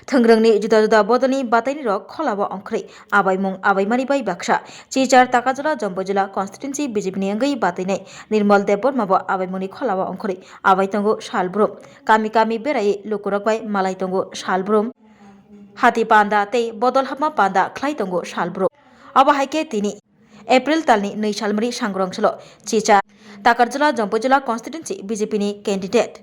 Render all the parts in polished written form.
Thangrangni juda-juda bodoni bataini rok kholabo ongkhri abaimung abaimani bai baksa Chichar Takajula Jombojila constituency BJP ni angai batainai Nirmal Deborma bo abaimuni kholabo ongkhri abaitango salbrum kami berai lukurak bai malai tango salbrum hati panda tei bodol hapma panda khlai tango salbrum aba haike tini April talni 2 salmari sangrongchlo Chichar Takarjula Jombojila constituency BJP ni candidate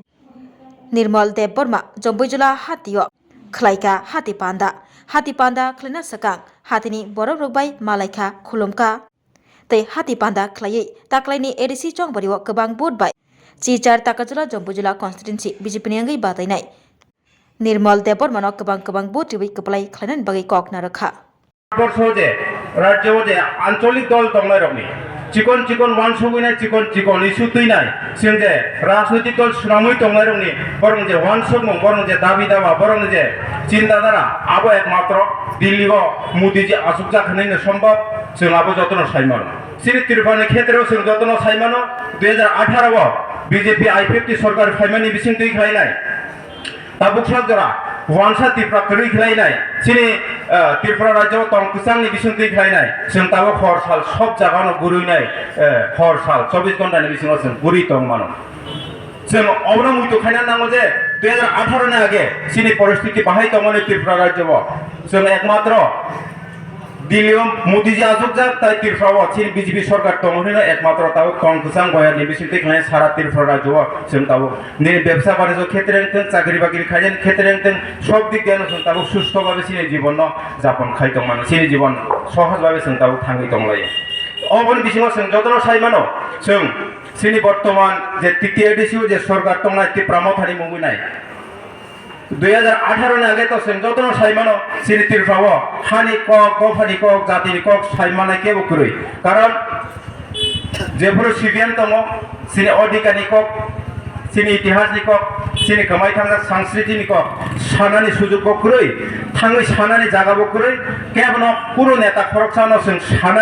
Nirmal Deborma Jombojila hatio Khlaika hati panda khlina sakang hatini borok rokbai malaika khulumka tei hati panda khlai taklaini ADC chongbariwo kwbang vote bai Chichar Takajula Jombojila constituency BJP ni angai batainai Nirmal Debormano kwbang vote ribai kplai khlainan bagai kokna rakha বর্ষে রাজ্যে আঞ্চলিক দল দংলাই রকনি চিকন one সগুইনাই চিকন issue তুইনাই जों যে রাজনৈতিক দল সুনামই দংলাই রকনি বরং যে ওয়ান সগমং বরং যে দাবি দাবা বরং যে চিন্তাধারা আবো একমাত্র দিল্লিও মোদি যে আসুক জাখানাইनो সম্ভব जों আবো যতন সাইমান সিনি তিরুপানি ক্ষেত্রেও जों যতন সাইমানো 2018 আव বিজেপি I-50 সরকার ফাইমানি বিসিং তুই খাইনাই তাবুক সাজরা ওয়ানসা ত্রিপুরা তৈরি খেলাইনাই চিনি ত্রিপুরা রাজ্য তংকুচাংনি বিসিং তুই খাইনাই जों তাবো হর সাল সব জায়গানো গুরুইনাই হর সাল 24 ঘন্টানি বিসিং जों গুরি তং মানো जों অবনা মুইতো খাইনা নাঙ্গো যে 2018 नि आगे চিনি পরিস্থিতি বাহাই তংমনি ত্রিপুরা রাজ্য जों একমাত্র দিল্লিও মোদি যে আসুক যা তাই ত্রিপুরা চিনি বিজেপি সরকার তংমনি একমাত্র তাও তংকুচাং গয়ানি বিসিং তুই খাই সারা ত্রিপুরা রাজ্য जों তাবো নি ব্যবসা বাণিজ্য ক্ষেত্রে চাকরি বাকরি খাইজেন ক্ষেত্রে সব দিক দিয়ে जों তাবো সুস্থভাবে চিনি জীবন যাপন খাই তংমানো চিনি জীবন সহজভাবে जों তাবো থাঙ্গি তংলাই অবন বিসিङाव जों যতন সাইমানো जों চিনি বর্তমান যে তৃতীয় এডিসিও যে সরকার তংনাই ত্রিপুরা মথানি মুগুইনাই 2018 नि आगे तो जों যতন সাইমানো চিনি ত্রিপুরা হানি কক গফানি কক জাতিনি কক সাইমানাय কেবো কুরুই কারণ যেফोर सिबिएम दङ চিনি অধিকারনি কক চিনি ইতিহাসনি কক চিনি কমাই थांगा সংস্কৃতিनि কক সানাनि সুযোগ কুরুই थाङै সানাनि জায়গা কুরুই কেবनो পুরো নেতা খরকসানো जों সানা